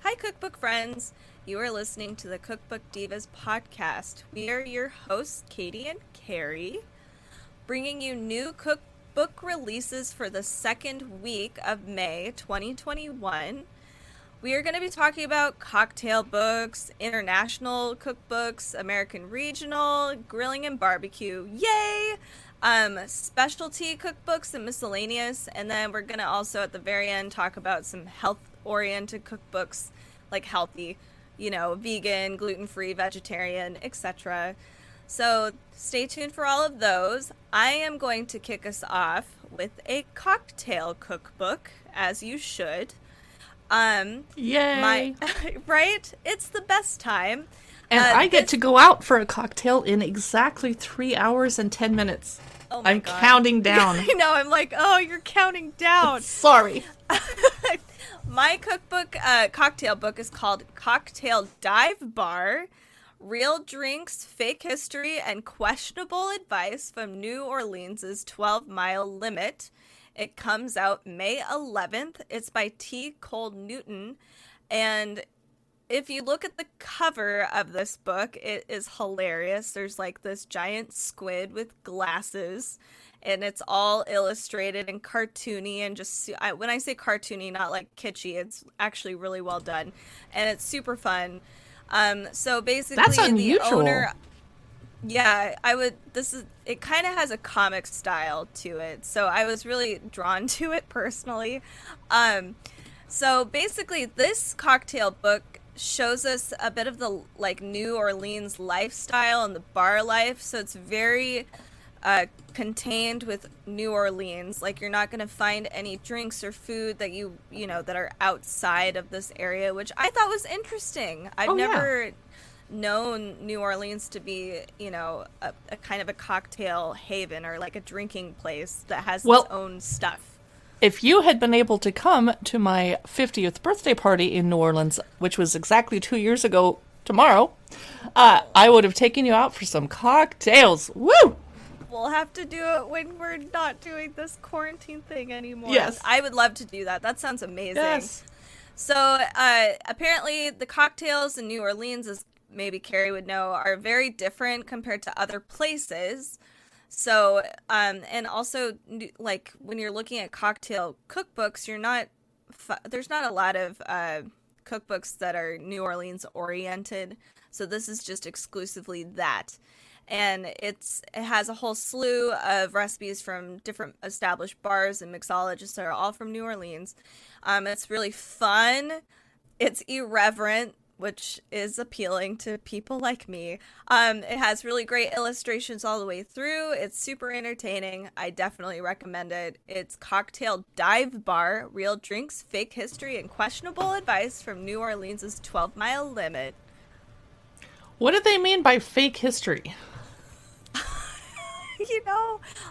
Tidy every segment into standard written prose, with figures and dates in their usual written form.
Hi, cookbook friends. You are listening to the Cookbook Divas podcast. We are your hosts, Katie and Carrie, bringing you new cookbook releases for the second week of May 2021. We are going to be talking about cocktail books, international cookbooks, American regional, grilling and barbecue. Yay! Specialty cookbooks and miscellaneous. And then we're going to also at the very end talk about some health-oriented cookbooks, like healthy, vegan, gluten-free, vegetarian, etc. So stay tuned for all of those. I am going to kick us off with a cocktail cookbook, as you should. Yay! Right? It's the best time. And I get to go out for a cocktail in exactly 3 hours and 10 minutes. Oh my I'm God. counting down. I know, I'm like, oh, you're counting down. Sorry. My cookbook, cocktail book is called Cocktail Dive Bar, Real Drinks, Fake History, and Questionable Advice from New Orleans' 12-Mile Limit. It comes out May 11th. It's by T. Cole Newton. And if you look at the cover of this book, it is hilarious. There's like this giant squid with glasses, and it's all illustrated and cartoony, and just when I say cartoony, not like kitschy, it's actually really well done, and it's super fun. So basically, that's unusual. The owner, yeah, it kind of has a comic style to it, so I was really drawn to it personally. So basically, this cocktail book shows us a bit of the like New Orleans lifestyle and the bar life. So it's very contained with New Orleans. Like, you're not going to find any drinks or food that that are outside of this area, which I thought was interesting. I've never known New Orleans to be, a kind of a cocktail haven or like a drinking place that has its own stuff. If you had been able to come to my 50th birthday party in New Orleans, which was exactly 2 years ago tomorrow, I would have taken you out for some cocktails. Woo! We'll have to do it when we're not doing this quarantine thing anymore. Yes. I would love to do that. That sounds amazing. Yes. So apparently the cocktails in New Orleans, as maybe Carrie would know, are very different compared to other places. So, and also, like, when you're looking at cocktail cookbooks, there's not a lot of cookbooks that are New Orleans oriented. So this is just exclusively that. And it has a whole slew of recipes from different established bars and mixologists that are all from New Orleans. It's really fun. It's irreverent, which is appealing to people like me. It has really great illustrations all the way through. It's super entertaining. I definitely recommend it. It's Cocktail Dive Bar, Real Drinks, Fake History, and Questionable Advice from New Orleans' 12-Mile Limit. What do they mean by fake history?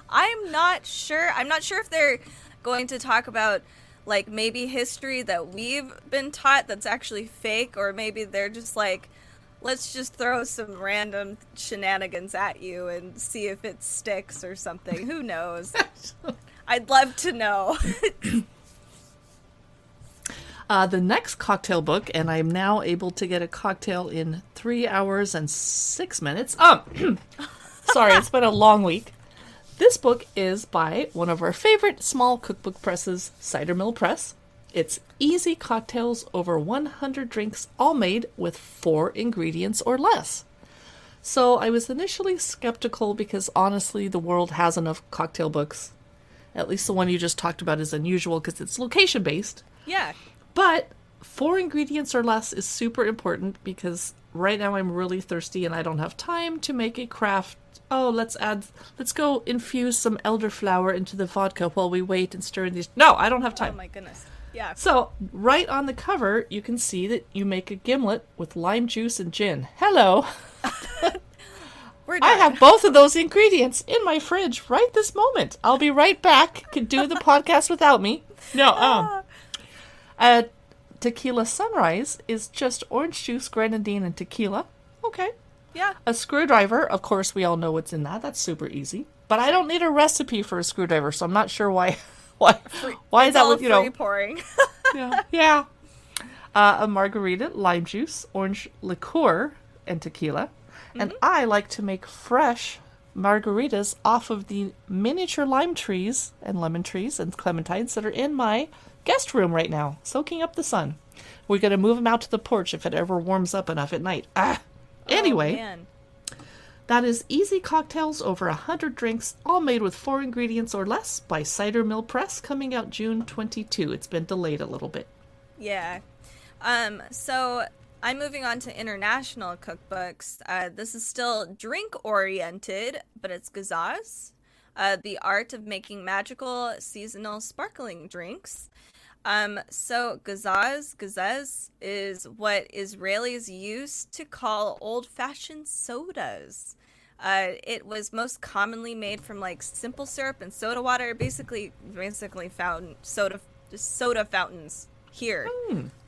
I'm not sure. I'm not sure if they're going to talk about like maybe history that we've been taught that's actually fake, or maybe they're just like, let's just throw some random shenanigans at you and see if it sticks or something. Who knows? I'd love to know. The next cocktail book, and I'm now able to get a cocktail in 3 hours and 6 minutes. Sorry, it's been a long week. This book is by one of our favorite small cookbook presses, Cider Mill Press. It's easy cocktails over 100 drinks, all made with 4 ingredients or less. So I was initially skeptical because honestly, the world has enough cocktail books. At least the one you just talked about is unusual because it's location-based. Yeah. But 4 ingredients or less is super important because right now I'm really thirsty and I don't have time to make a craft. Oh, let's go infuse some elderflower into the vodka while we wait and stir in these. No, I don't have time. Oh my goodness. Yeah. So, right on the cover, you can see that you make a gimlet with lime juice and gin. Hello. We're done. I have both of those ingredients in my fridge right this moment. I'll be right back. Could do the podcast without me. No, Tequila Sunrise is just orange juice, grenadine, and tequila. Okay. Yeah. A screwdriver, of course, we all know what's in that. That's super easy. But I don't need a recipe for a screwdriver, so I'm not sure why is that with, free pouring. Yeah. A margarita, lime juice, orange liqueur, and tequila. And I like to make fresh margaritas off of the miniature lime trees and lemon trees and clementines that are in my guest room right now, soaking up the sun. We're going to move them out to the porch if it ever warms up enough at night. Anyway, man. That is easy cocktails over 100 drinks, all made with 4 ingredients or less by Cider Mill Press, coming out June 22. It's been delayed a little bit. Yeah. So I'm moving on to international cookbooks. This is still drink-oriented, but it's Gazoz, the art of making magical seasonal sparkling drinks. So Gazoz is what Israelis used to call old-fashioned sodas. It was most commonly made from like simple syrup and soda water, basically fountain soda fountains here.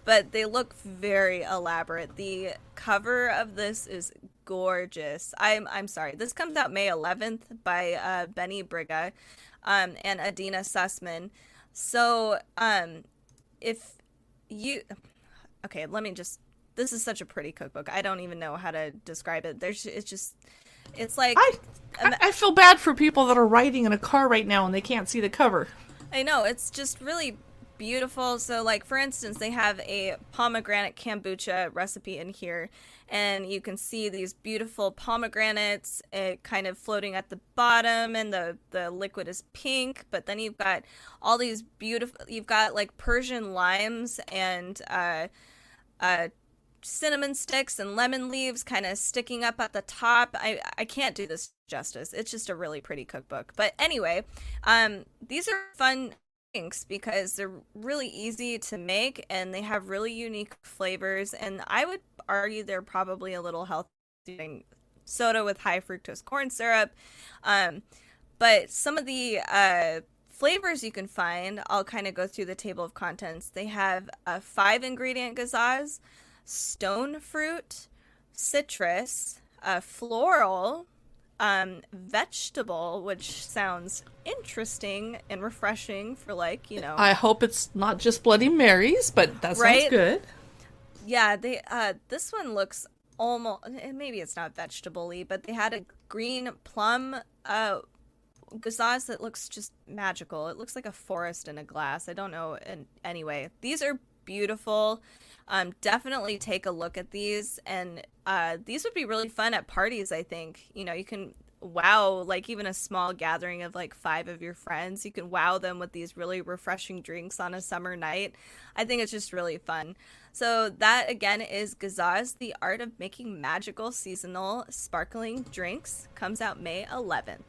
But they look very elaborate. The cover of this is gorgeous. I'm sorry. This comes out May 11th by Benny Briga and Adina Sussman. So, if you... Okay, this is such a pretty cookbook. I don't even know how to describe it. It's like... I feel bad for people that are riding in a car right now and they can't see the cover. I know, it's just really beautiful. So, like, for instance, they have a pomegranate kombucha recipe in here, and you can see these beautiful pomegranates kind of floating at the bottom, and the liquid is pink, but then you've got all these you've got like Persian limes and cinnamon sticks and lemon leaves kind of sticking up at the top. I can't do this justice. It's just a really pretty cookbook. But anyway, these are fun because they're really easy to make and they have really unique flavors, and I would argue they're probably a little healthy soda with high fructose corn syrup. But some of the flavors you can find, I'll kind of go through the table of contents. They have a 5-ingredient Gazoz, stone fruit, citrus, floral, vegetable, which sounds interesting and refreshing for, like, you know. I hope it's not just Bloody Marys, but that sounds good. Yeah, they this one looks almost, maybe it's not vegetable-y, but they had a green plum Gazoz that looks just magical. It looks like a forest in a glass. I don't know. And anyway, these are beautiful. Definitely take a look at these, and these would be really fun at parties. I think, you know, you can wow, like, even a small gathering of like 5 of your friends, you can wow them with these really refreshing drinks on a summer night. I think it's just really fun. So that again is Gazoz, the art of making magical seasonal sparkling drinks. Comes out May 11th.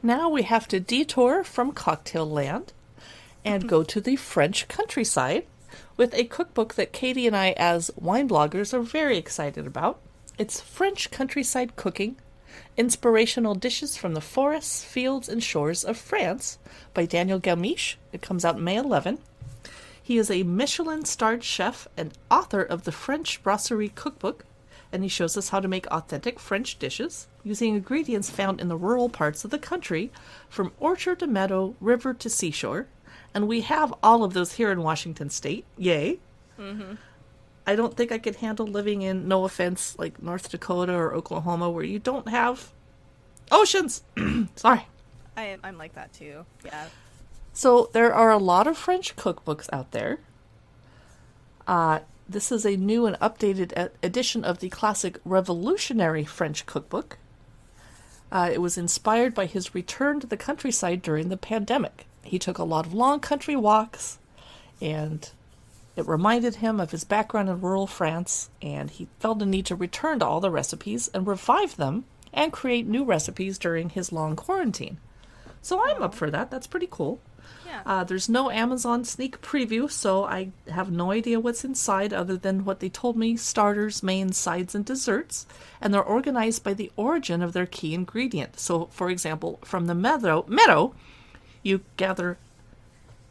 Now we have to detour from cocktail land and go to the French countryside with a cookbook that Katie and I, as wine bloggers, are very excited about. It's French Countryside Cooking, Inspirational Dishes from the Forests, Fields, and Shores of France by Daniel Galmiche. It comes out May 11. He is a Michelin-starred chef and author of the French Brasserie Cookbook, and he shows us how to make authentic French dishes using ingredients found in the rural parts of the country, from orchard to meadow, river to seashore. And we have all of those here in Washington State. Yay. Mm-hmm. I don't think I could handle living in, no offense, like North Dakota or Oklahoma, where you don't have oceans. Sorry. I'm like that too. Yeah. So there are a lot of French cookbooks out there. This is a new and updated edition of the classic revolutionary French cookbook. It was inspired by his return to the countryside during the pandemic. He took a lot of long country walks, and it reminded him of his background in rural France, and he felt a need to return to all the recipes and revive them and create new recipes during his long quarantine. So I'm up for that. That's pretty cool. Yeah. There's no Amazon sneak preview, so I have no idea what's inside other than what they told me: starters, mains, sides, and desserts. And they're organized by the origin of their key ingredient. So, for example, from the meadow, you gather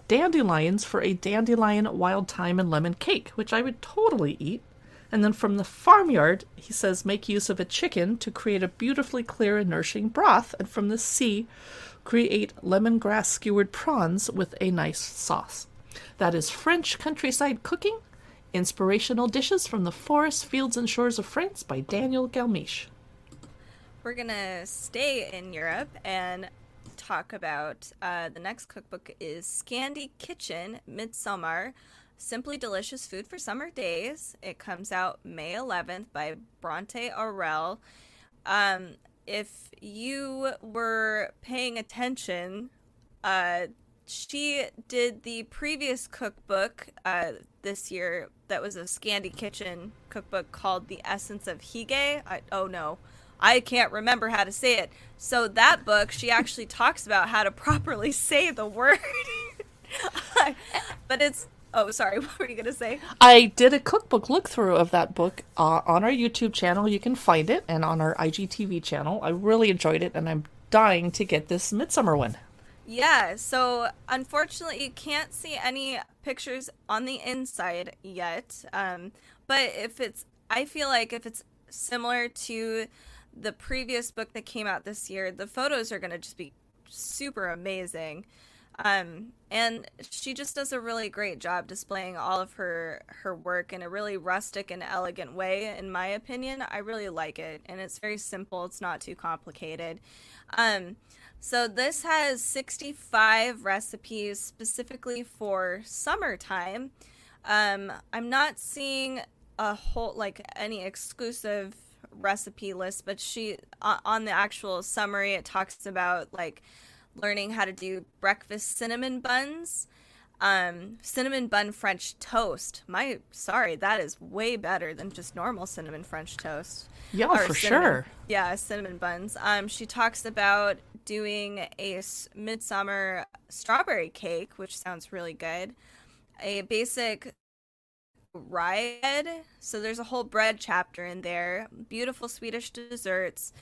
dandelions for a dandelion, wild thyme, and lemon cake, which I would totally eat. And then from the farmyard, he says, make use of a chicken to create a beautifully clear and nourishing broth. And from the sea, create lemongrass skewered prawns with a nice sauce. That is French Countryside Cooking, Inspirational Dishes from the Forests, Fields, and Shores of France by Daniel Galmiche. We're going to stay in Europe and talk about the next cookbook is ScandiKitchen Midsommar, Simply Delicious Food for Summer Days. It comes out May 11th by Bronte Aurel. If you were paying attention, she did the previous cookbook this year that was a ScandiKitchen cookbook called The Essence of Hige. I can't remember how to say it. So that book, she actually talks about how to properly say the word. But it's... Oh, sorry. What were you going to say? I did a cookbook look-through of that book on our YouTube channel. You can find it. And on our IGTV channel. I really enjoyed it. And I'm dying to get this Midsommar one. Yeah. So, unfortunately, you can't see any pictures on the inside yet. But I feel like if it's similar to the previous book that came out this year, the photos are going to just be super amazing. And she just does a really great job displaying all of her work in a really rustic and elegant way, in my opinion. I really like it, and it's very simple. It's not too complicated. So this has 65 recipes specifically for summertime. I'm not seeing a whole, like, any exclusive recipe list, but she on the actual summary, it talks about like learning how to do breakfast cinnamon buns, cinnamon bun French toast. That is way better than just normal cinnamon French toast. Yeah, for sure. Yeah, cinnamon buns. She talks about doing a midsummer strawberry cake, which sounds really good. A basic rye bread. So there's a whole bread chapter in there. Beautiful Swedish desserts.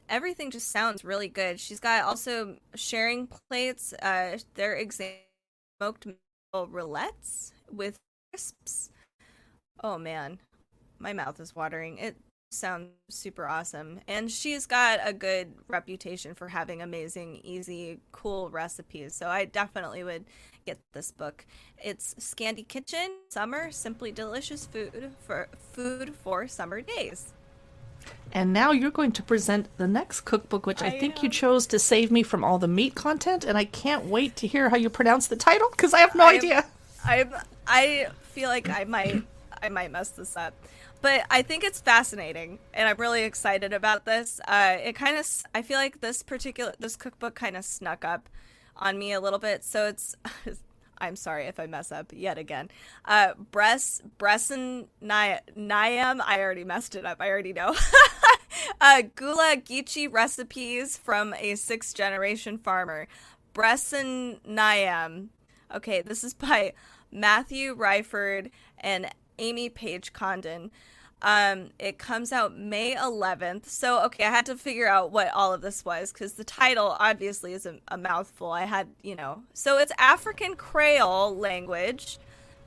Everything just sounds really good. She's got also sharing plates. They're smoked metal roulettes with crisps. Oh man, my mouth is watering. It sounds super awesome. And she's got a good reputation for having amazing, easy, cool recipes. So I definitely would get this book. It's ScandiKitchen Summer, Simply Delicious Food for Summer Days. And now you're going to present the next cookbook, which I think you chose to save me from all the meat content, and I can't wait to hear how you pronounce the title, because I have no idea. I feel like I might mess this up. But I think it's fascinating, and I'm really excited about this. I feel like this cookbook kind of snuck up on me a little bit, so it's... I'm sorry if I mess up yet again. Bress and Nyam. I already messed it up. I already know. Gullah Geechee recipes from a 6th generation farmer. Bress and Nyam. Okay, this is by Matthew Ryford and Amy Page Condon. It comes out May 11th. So, okay, I had to figure out what all of this was because the title obviously is a mouthful. So it's African Creole language.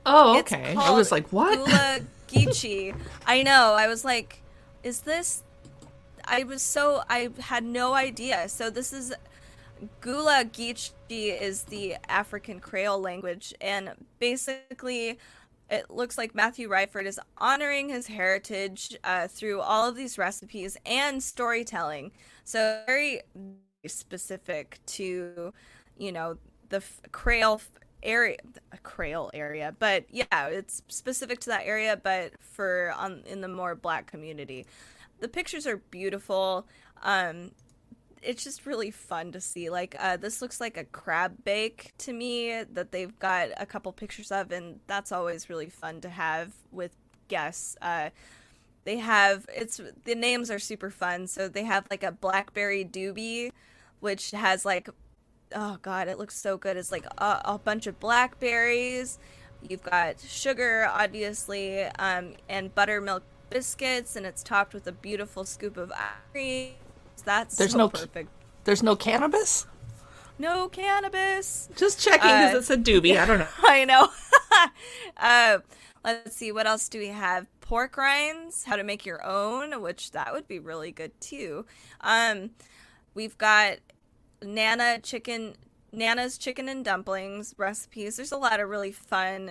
Oh, okay. I was like, what? Gullah Geechee. I know. I was like, is this? I had no idea. So this is Gullah Geechee is the African Creole language, and basically it looks like Matthew Ryford is honoring his heritage through all of these recipes and storytelling. So very specific to, the Creole area. But yeah, it's specific to that area, but in the more Black community. The pictures are beautiful. It's just really fun to see. Like, this looks like a crab bake to me that they've got a couple pictures of, and that's always really fun to have with guests. The names are super fun. So they have like a blackberry doobie, which has like, oh god, it looks so good. It's like a bunch of blackberries. You've got sugar, obviously, and buttermilk biscuits, and it's topped with a beautiful scoop of ice cream. That's perfect. There's no cannabis? No cannabis. Just checking because it's a doobie. I don't know. I know. Let's see. What else do we have? Pork rinds, how to make your own, which that would be really good too. We've got Nana chicken Nana's chicken and dumplings recipes. There's a lot of really fun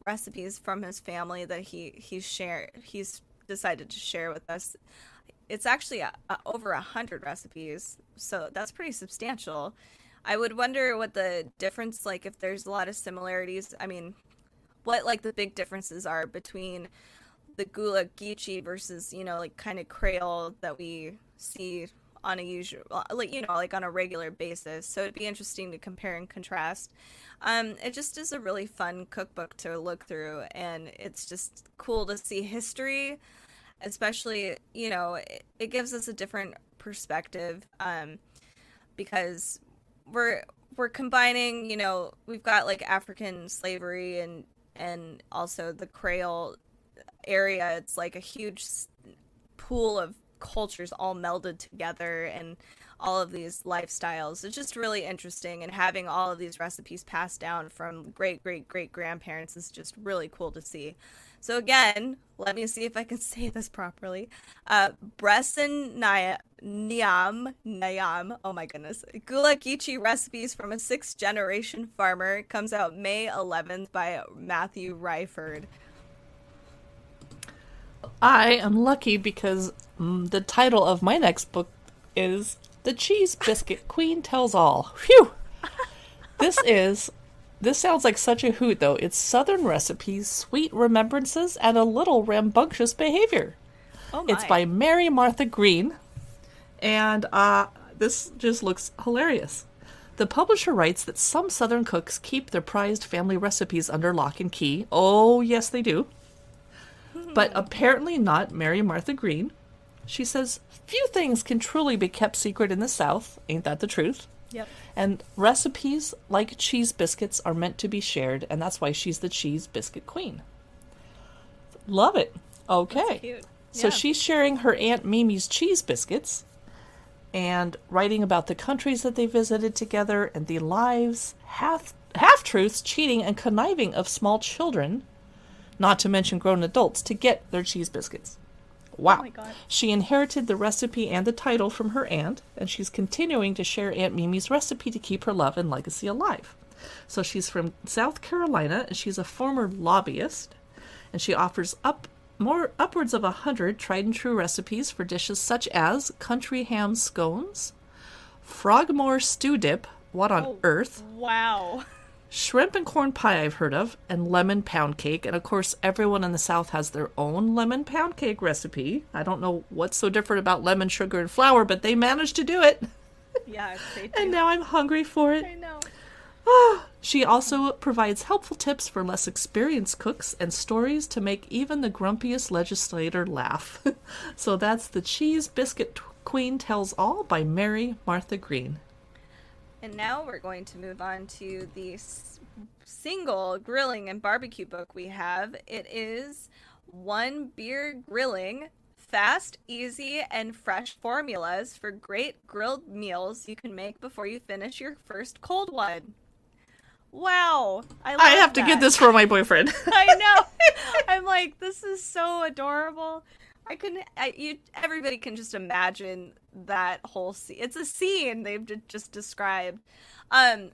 recipes from his family that he's decided to share with us. It's actually over 100 recipes, so that's pretty substantial. I would wonder what the difference, like if there's a lot of similarities. I mean, what like the big differences are between the Gullah Geechee versus, like kind of Creole that we see on a usual, like, like on a regular basis. So it'd be interesting to compare and contrast. It just is a really fun cookbook to look through, and it's just cool to see history, especially, it gives us a different perspective, because we're combining, we've got like African slavery and also the Creole area. It's like a huge pool of cultures all melded together, and all of these lifestyles. It's just really interesting, and having all of these recipes passed down from great great great grandparents is just really cool to see. So again, let me see if I can say this properly. Bress and Nyam, oh my goodness, Gullah Geechee recipes from a 6th generation farmer. It comes out May 11th by Matthew Ryford. I am lucky because the title of my next book is The Cheese Biscuit Queen Tells All. Phew! This sounds like such a hoot, though. It's Southern recipes, sweet remembrances, and a little rambunctious behavior. Oh my. It's by Mary Martha Green, and this just looks hilarious. The publisher writes that some Southern cooks keep their prized family recipes under lock and key. Oh, yes, they do. But apparently not Mary Martha Green. She says, few things can truly be kept secret in the South. Ain't that the truth? Yep. And recipes like cheese biscuits are meant to be shared, and that's why she's the cheese biscuit queen. Love it. Okay. That's cute. So Yeah. she's sharing her Aunt Mimi's cheese biscuits and writing about the countries that they visited together and the lives, half-truths, cheating, and conniving of small children, not to mention grown adults, to get their cheese biscuits. Wow. Oh my God. She inherited the recipe and the title from her aunt, and she's continuing to share Aunt Mimi's recipe to keep her love and legacy alive. So she's from South Carolina, and she's a former lobbyist, and she offers upwards of 100 tried and true recipes for dishes such as country ham scones, frogmore stew dip, what on earth? Wow. Shrimp and corn pie I've heard of, and lemon pound cake. And of course, everyone in the South has their own lemon pound cake recipe. I don't know what's so different about lemon, sugar, and flour, but they managed to do it. Yeah, they do. And now I'm hungry for it. I know. She also provides helpful tips for less experienced cooks and stories to make even the grumpiest legislator laugh. So that's The Cheese Biscuit Queen Tells All by Mary Martha Green. And now we're going to move on to the single grilling and barbecue book we have. It is One Beer Grilling, fast, easy, and fresh formulas for great grilled meals you can make before you finish your first cold one. Wow. I have to get this for my boyfriend. I know. I'm like, this is so adorable. Everybody can just imagine that whole scene. It's a scene they've just described.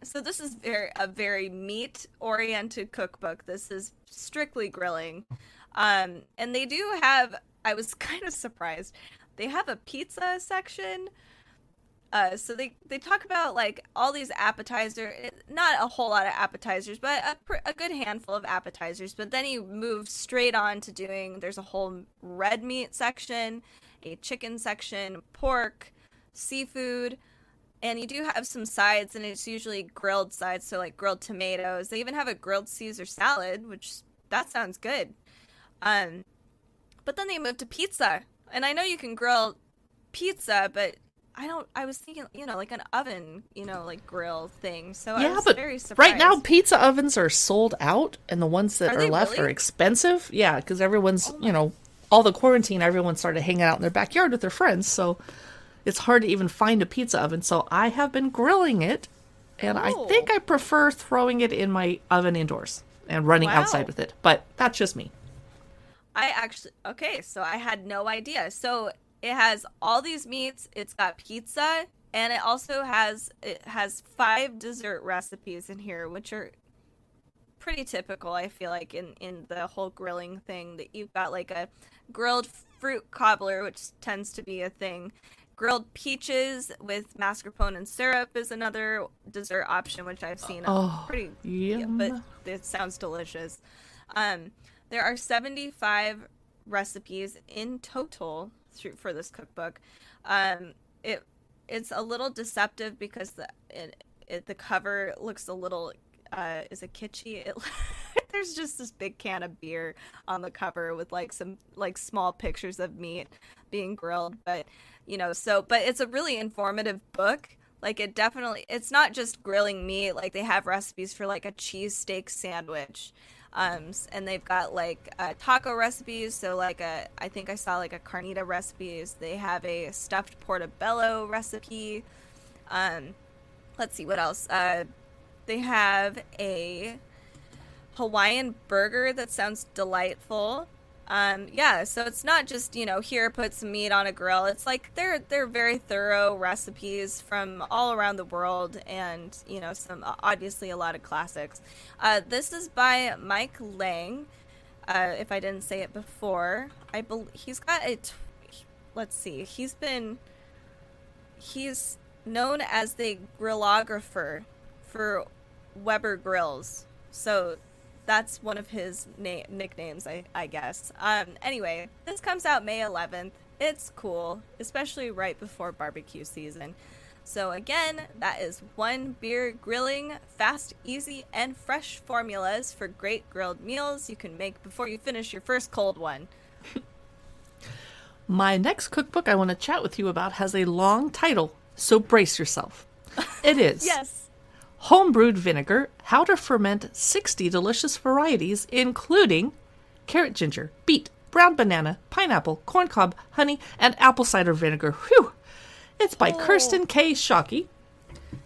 So this is a very meat-oriented cookbook. This is strictly grilling. And they do have, I was kind of surprised, they have a pizza section. So they talk about like all these appetizers, not a whole lot of appetizers, but a good handful of appetizers. But then you move straight on to there's a whole red meat section, a chicken section, pork, seafood, and you do have some sides, and it's usually grilled sides, so like grilled tomatoes. They even have a grilled Caesar salad, which that sounds good. But then they move to pizza, and I know you can grill pizza, but I was thinking, like an oven, like grill thing. So I was very surprised. Right now pizza ovens are sold out, and the ones that are left really? are expensive. Yeah, because everyone's, all the quarantine, everyone started hanging out in their backyard with their friends. So it's hard to even find a pizza oven. So I have been grilling it, and I think I prefer throwing it in my oven indoors and running outside with it. But that's just me. So I had no idea. So it has all these meats. It's got pizza And it has 5 dessert recipes in here, which are pretty typical, I feel like, in the whole grilling thing. That you've got like a grilled fruit cobbler, which tends to be a thing. Grilled peaches with mascarpone and syrup is another dessert option, which I've seen. Pretty, yeah, but it sounds delicious. There are 75 recipes in total for this cookbook. It's a little deceptive because the cover looks a little is it kitschy? There's just this big can of beer on the cover with like some like small pictures of meat being grilled, but but it's a really informative book. Like it's not just grilling meat. Like they have recipes for like a cheesesteak sandwich. And they've got like taco recipes. So like I think I saw like a carnita recipes. They have a stuffed portobello recipe. Let's see what else. They have a Hawaiian burger that sounds delightful. So it's not just, here, put some meat on a grill. It's like they're very thorough recipes from all around the world, and, some obviously a lot of classics. This is by Mike Lang. If I didn't say it before, he's got let's see, he's known as the grillographer for Weber Grills. So that's one of his nicknames, I guess. Anyway, this comes out May 11th. It's cool, especially right before barbecue season. So again, that is one beer grilling, fast, easy, and fresh formulas for great grilled meals you can make before you finish your first cold one. My next cookbook I want to chat with you about has a long title, so brace yourself. It is. Yes. Homebrewed Vinegar, How to Ferment 60 Delicious Varieties, including carrot ginger, beet, brown banana, pineapple, corncob, honey, and apple cider vinegar. Whew! It's by Kirsten K. Shockey.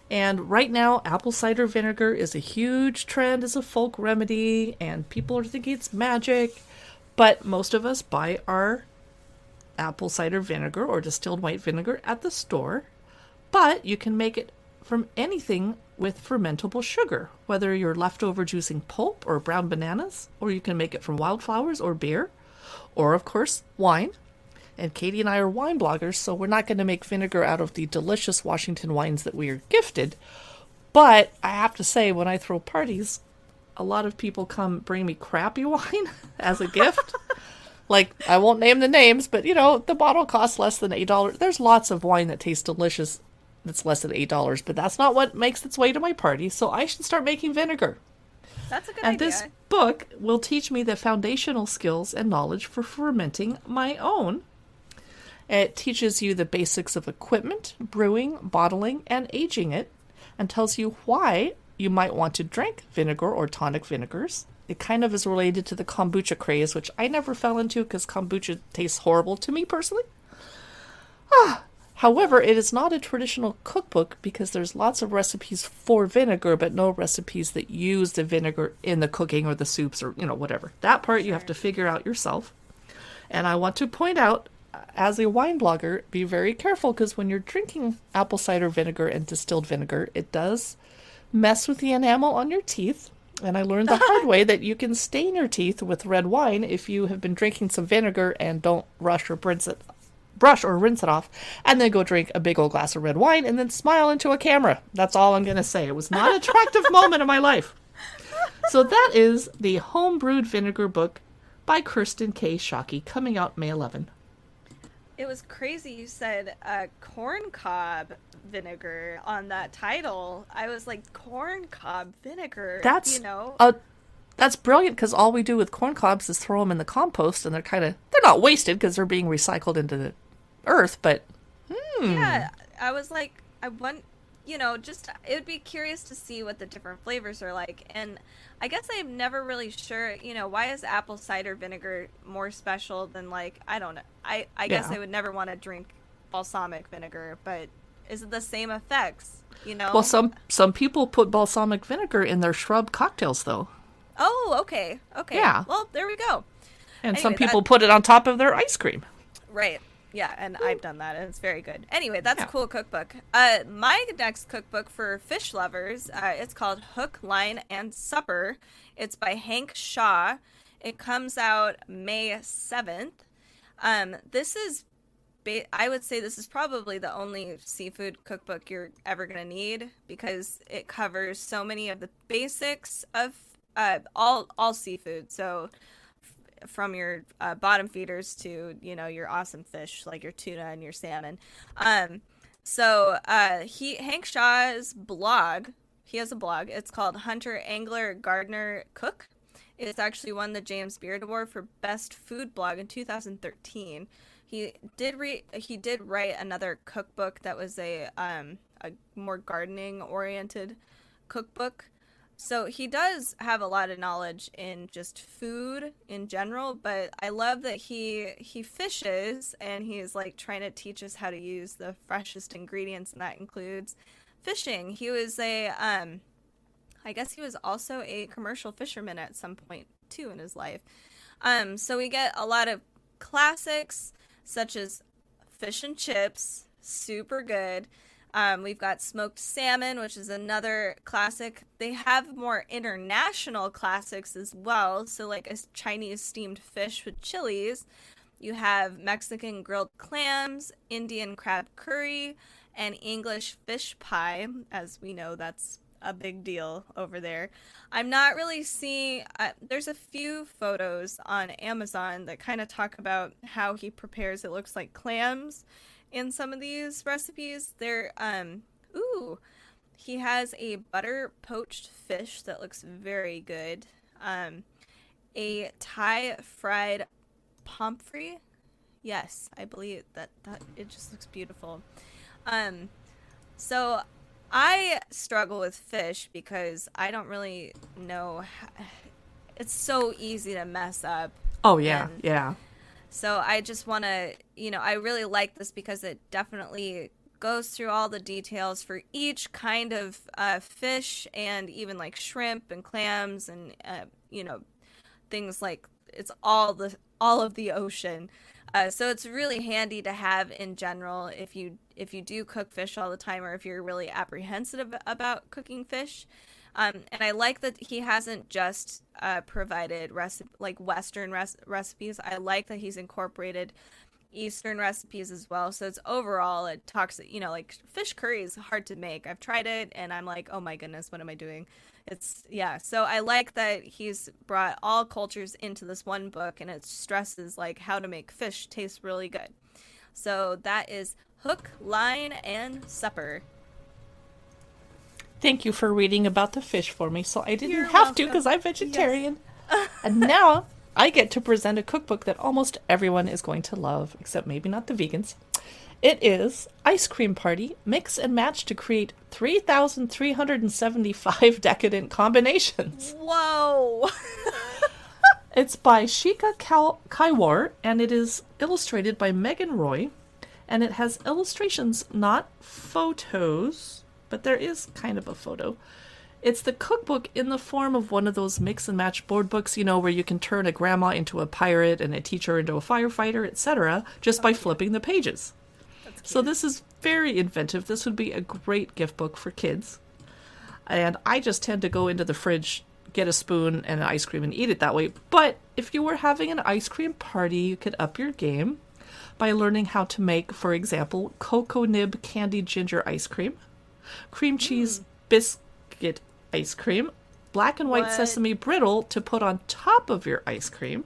And right now, apple cider vinegar is a huge trend as a folk remedy, and people are thinking it's magic. But most of us buy our apple cider vinegar or distilled white vinegar at the store. But you can make it from anything with fermentable sugar, whether you're leftover juicing pulp or brown bananas, or you can make it from wildflowers or beer, or of course, wine. And Katie and I are wine bloggers, so we're not going to make vinegar out of the delicious Washington wines that we are gifted. But I have to say, when I throw parties, a lot of people come bring me crappy wine as a gift. Like, I won't name the names, but the bottle costs less than $8. There's lots of wine that tastes delicious that's less than $8, but that's not what makes its way to my party, so I should start making vinegar. That's a good idea. And this book will teach me the foundational skills and knowledge for fermenting my own. It teaches you the basics of equipment, brewing, bottling, and aging it, and tells you why you might want to drink vinegar or tonic vinegars. It kind of is related to the kombucha craze, which I never fell into because kombucha tastes horrible to me personally. However, it is not a traditional cookbook because there's lots of recipes for vinegar, but no recipes that use the vinegar in the cooking or the soups or, whatever. That part you have to figure out yourself. And I want to point out, as a wine blogger, be very careful because when you're drinking apple cider vinegar and distilled vinegar, it does mess with the enamel on your teeth. And I learned the hard way that you can stain your teeth with red wine if you have been drinking some vinegar and don't brush or rinse it off, and then go drink a big old glass of red wine and then smile into a camera. That's all I'm going to say. It was not an attractive moment in my life. So that is the Homebrewed Vinegar book by Kirsten K. Shockey, coming out May 11. It was crazy you said corn cob vinegar on that title. I was like, corn cob vinegar, That's brilliant because all we do with corn cobs is throw them in the compost, and they're not wasted because they're being recycled into the earth, but yeah, I was like, I want, it would be curious to see what the different flavors are like. And I guess I'm never really sure, why is apple cider vinegar more special than, like, I don't know. I guess I would never want to drink balsamic vinegar, but is it the same effects, Well, some people put balsamic vinegar in their shrub cocktails, though. Oh, okay. Yeah. Well, there we go. And some people put it on top of their ice cream. Right. Yeah, and I've done that, and it's very good. Anyway, that's Yeah. a cool cookbook. My next cookbook for fish lovers, it's called Hook, Line, and Supper. It's by Hank Shaw. It comes out May 7th. This is, I would say this is probably the only seafood cookbook you're ever going to need because it covers so many of the basics of all seafood. So from your bottom feeders to your awesome fish like your tuna and your salmon. Hank Shaw's blog, he has a blog. It's called Hunter Angler Gardener Cook. It's actually won the James Beard Award for Best Food Blog in 2013. He did write another cookbook that was a more gardening oriented cookbook. So he does have a lot of knowledge in just food in general, but I love that he fishes and he's like trying to teach us how to use the freshest ingredients, and that includes fishing. He was I guess he was also a commercial fisherman at some point too in his life. So we get a lot of classics such as fish and chips, super good. We've got smoked salmon, which is another classic. They have more international classics as well. So like a Chinese steamed fish with chilies. You have Mexican grilled clams, Indian crab curry, and English fish pie. As we know, that's a big deal over there. I'm not really seeing, there's a few photos on Amazon that kind of talk about how he prepares, it looks like clams in some of these recipes. He has a butter poached fish that looks very good. A Thai fried pomfret. Yes, I believe that it just looks beautiful. So I struggle with fish because I don't really know. It's so easy to mess up. Oh, yeah, yeah. So I just want to, I really like this because it definitely goes through all the details for each kind of fish, and even like shrimp and clams and, things like it's all of the ocean. So it's really handy to have in general if you do cook fish all the time, or if you're really apprehensive about cooking fish. And I like that he hasn't just provided Western recipes. I like that he's incorporated Eastern recipes as well. So it's overall, it talks, like fish curry is hard to make. I've tried it and I'm like, oh my goodness, what am I doing? So I like that he's brought all cultures into this one book, and it stresses like how to make fish taste really good. So that is Hook, Line, and Supper. Thank you for reading about the fish for me, so I didn't You're have to welcome. because I'm vegetarian. And now I get to present a cookbook that almost everyone is going to love, except maybe not the vegans. It is Ice Cream Party, Mix and Match to create 3,375 decadent combinations. Whoa! It's by Shika Kaiwar, and it is illustrated by Megan Roy, and it has illustrations, not photos, but there is kind of a photo. It's the cookbook in the form of one of those mix and match board books, where you can turn a grandma into a pirate and a teacher into a firefighter, etc., just by flipping the pages. So this is very inventive. This would be a great gift book for kids. And I just tend to go into the fridge, get a spoon and an ice cream and eat it that way. But if you were having an ice cream party, you could up your game by learning how to make, for example, cocoa nib candied ginger ice cream, cream cheese biscuit ice cream, black and white sesame brittle to put on top of your ice cream,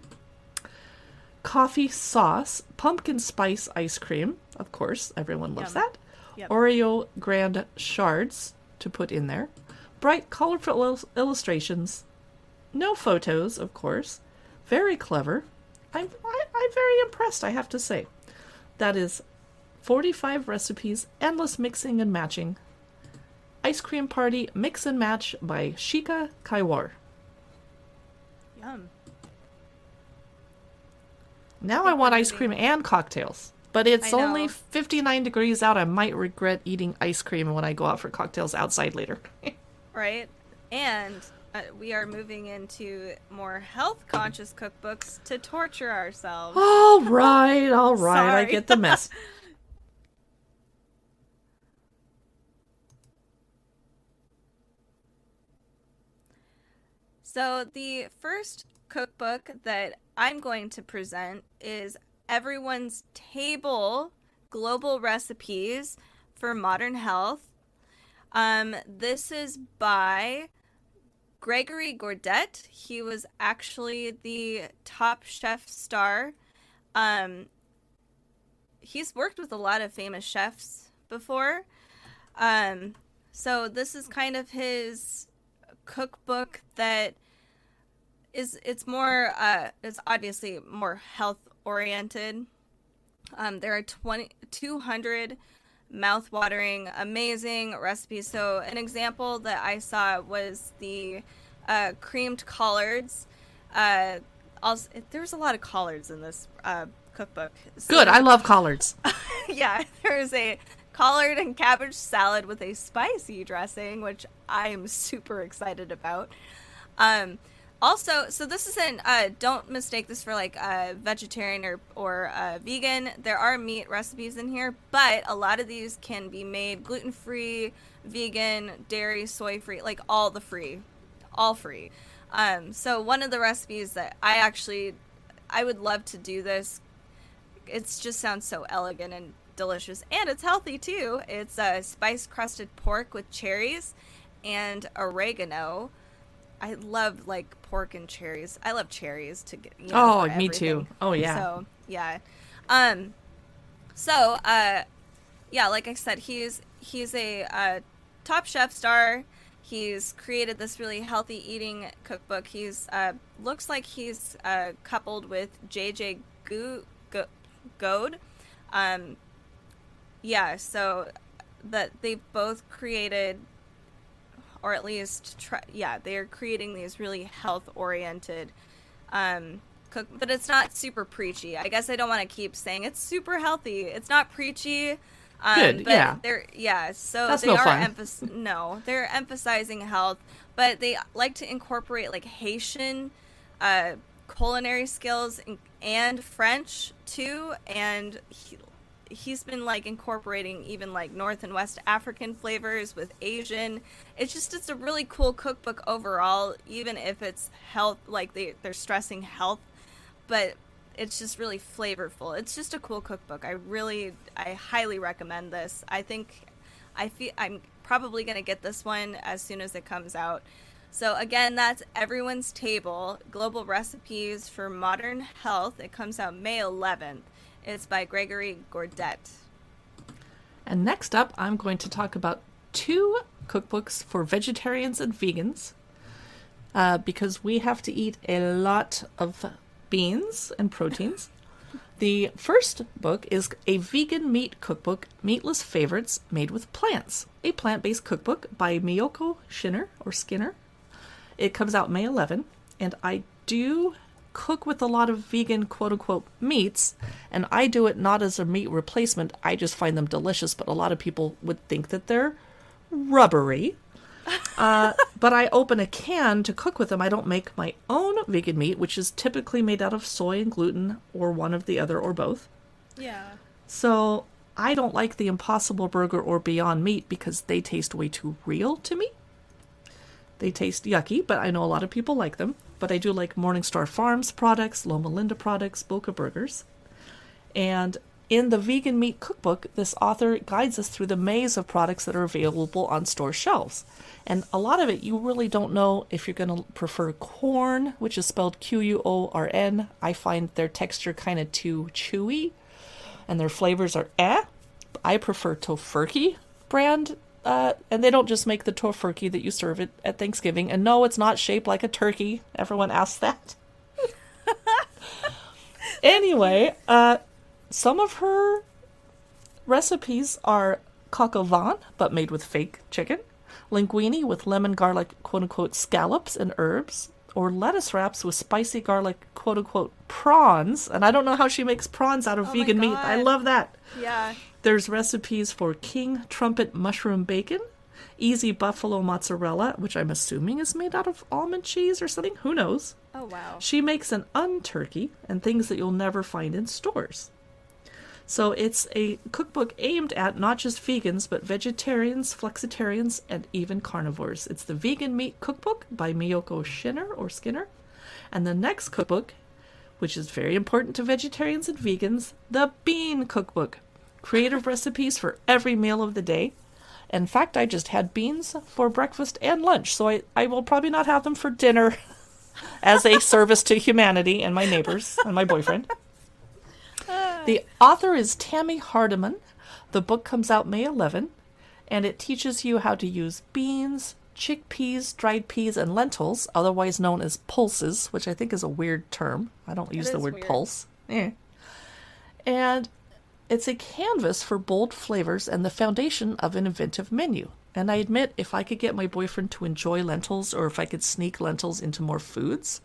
coffee sauce, pumpkin spice ice cream, of course, everyone loves that, Oreo grand shards to put in there, bright colorful illustrations, no photos, of course, very clever. I'm very impressed, I have to say. That is 45 recipes, endless mixing and matching. Ice Cream Party Mix and Match by Shika Kaiwar. Yum. Now I want ice cream and cocktails. But it's I know. only 59 degrees out. I might regret eating ice cream when I go out for cocktails outside later. Right? And We are moving into more health-conscious cookbooks to torture ourselves. All right, I Sorry. get the mess. So the first cookbook that I'm going to present is Everyone's Table Global Recipes for Modern Health. This is by Gregory Gourdet. He was actually the Top Chef star. He's worked with a lot of famous chefs before. So this is kind of his cookbook that it's obviously more health oriented. There are 200 mouth-watering, amazing recipes. So an example that I saw was the creamed collards. Also, there's a lot of collards in this cookbook. So, Good, I love collards. yeah, there's a collard and cabbage salad with a spicy dressing, which I am super excited about. Also, so this isn't, don't mistake this for like vegetarian or vegan. There are meat recipes in here, but a lot of these can be made gluten-free, vegan, dairy, soy-free, like all free. So one of the recipes that I would love to do this. It just sounds so elegant and delicious, and it's healthy too. It's spice-crusted pork with cherries and oregano. I love like pork and cherries. I love cherries to get. Oh, me too. Oh yeah. So yeah. Yeah. Like I said, he's a Top Chef star. He's created this really healthy eating cookbook. He's looks like he's coupled with JJ Goad. Yeah. So that they've both created. Or at least, they're creating these really health-oriented but it's not super preachy. I guess I don't want to keep saying it's super healthy. It's not preachy. Good, but yeah. So that's they no are fun. they're emphasizing health, but they like to incorporate like Haitian culinary skills and French too, and he's been like incorporating even like North and West African flavors with Asian. It's a really cool cookbook overall, even if it's health, like they're stressing health, but it's just really flavorful. It's just a cool cookbook. I highly recommend this. I feel I'm probably going to get this one as soon as it comes out. So again, that's Everyone's Table, Global Recipes for Modern Health. It comes out May 11th. It's by Gregory Gourdet. And next up, I'm going to talk about 2 cookbooks for vegetarians and vegans, because we have to eat a lot of beans and proteins. The first book is a vegan meat cookbook, Meatless Favorites Made with Plants, a plant-based cookbook by Miyoko Skinner. It comes out May 11, and I do cook with a lot of vegan quote-unquote meats, and I do it not as a meat replacement. I just find them delicious, but a lot of people would think that they're rubbery. But I open a can to cook with them. I don't make my own vegan meat, which is typically made out of soy and gluten, or one of the other, or both. Yeah. So I don't like the Impossible Burger or Beyond Meat because they taste way too real to me. They taste yucky, but I know a lot of people like them. But I do like Morningstar Farms products, Loma Linda products, Boca Burgers. And in the vegan meat cookbook, this author guides us through the maze of products that are available on store shelves. And a lot of it, you really don't know if you're going to prefer corn, which is spelled Quorn. I find their texture kind of too chewy, and their flavors are I prefer Tofurkey brand, and they don't just make the Tofurkey that you serve it at Thanksgiving. And no, it's not shaped like a turkey. Everyone asks that. Anyway, some of her recipes are coq au vin, but made with fake chicken, linguine with lemon garlic quote-unquote scallops and herbs, or lettuce wraps with spicy garlic quote-unquote prawns. And I don't know how she makes prawns out of vegan meat. I love that. Yeah. There's recipes for king trumpet mushroom bacon, Easy buffalo mozzarella, which I'm assuming is made out of almond cheese or something. Who knows? Oh, wow. She makes an unturkey and things that you'll never find in stores. So it's a cookbook aimed at not just vegans, but vegetarians, flexitarians, and even carnivores. It's the Vegan Meat Cookbook by Miyoko Skinner. And the next cookbook, which is very important to vegetarians and vegans, the Bean Cookbook. Creative recipes for every meal of the day. In fact, I just had beans for breakfast and lunch, so I will probably not have them for dinner as a service to humanity and my neighbors and my boyfriend. The author is Tammy Hardiman. The book comes out May 11, and it teaches you how to use beans, chickpeas, dried peas, and lentils, otherwise known as pulses, which I think is a weird term. I don't use the word weird. Pulse. And it's a canvas for bold flavors and the foundation of an inventive menu. And I admit, if I could get my boyfriend to enjoy lentils, or if I could sneak lentils into more foods,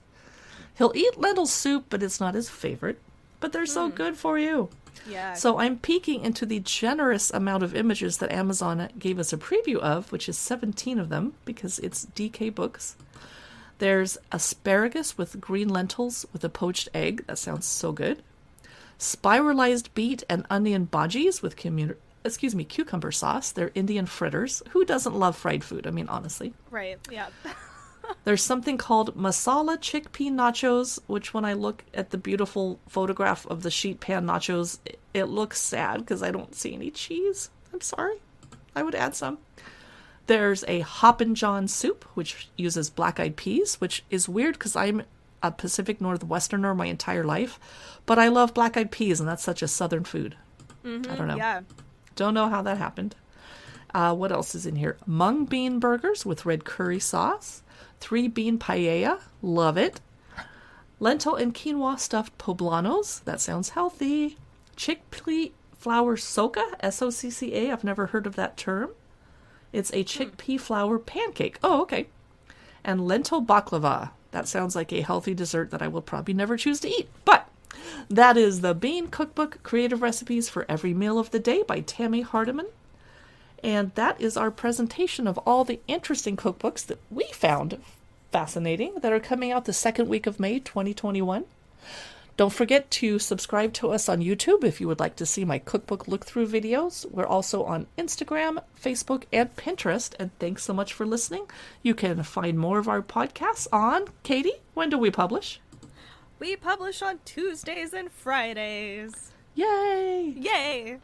he'll eat lentil soup, but it's not his favorite. But they're so good for you. Yeah. So I'm peeking into the generous amount of images that Amazon gave us a preview of, which is 17 of them, because it's DK Books. There's asparagus with green lentils with a poached egg. That sounds so good. Spiralized beet and onion bhajis with cucumber sauce. They're Indian fritters. Who doesn't love fried food? I mean, honestly. Right, yeah. There's something called masala chickpea nachos, which when I look at the beautiful photograph of the sheet pan nachos, it looks sad because I don't see any cheese. I'm sorry. I would add some. There's a Hoppin' John soup, which uses black-eyed peas, which is weird because I'm a Pacific Northwesterner my entire life, but I love black-eyed peas, and that's such a southern food. I don't know. Yeah. Don't know how that happened. What else is in here? Mung bean burgers with red curry sauce. 3-bean paella, love it. Lentil and quinoa stuffed poblanos, that sounds healthy. Chickpea flour socca, S-O-C-C-A, I've never heard of that term. It's a chickpea flour pancake. Oh, okay. And lentil baklava, that sounds like a healthy dessert that I will probably never choose to eat. But that is the Bean Cookbook, Creative Recipes for Every Meal of the Day by Tammy Hardiman. And that is our presentation of all the interesting cookbooks that we found fascinating that are coming out the second week of May 2021. Don't forget to subscribe to us on YouTube if you would like to see my cookbook look-through videos. We're also on Instagram, Facebook, and Pinterest. And thanks so much for listening. You can find more of our podcasts on, Katie, when do we publish? We publish on Tuesdays and Fridays. Yay! Yay!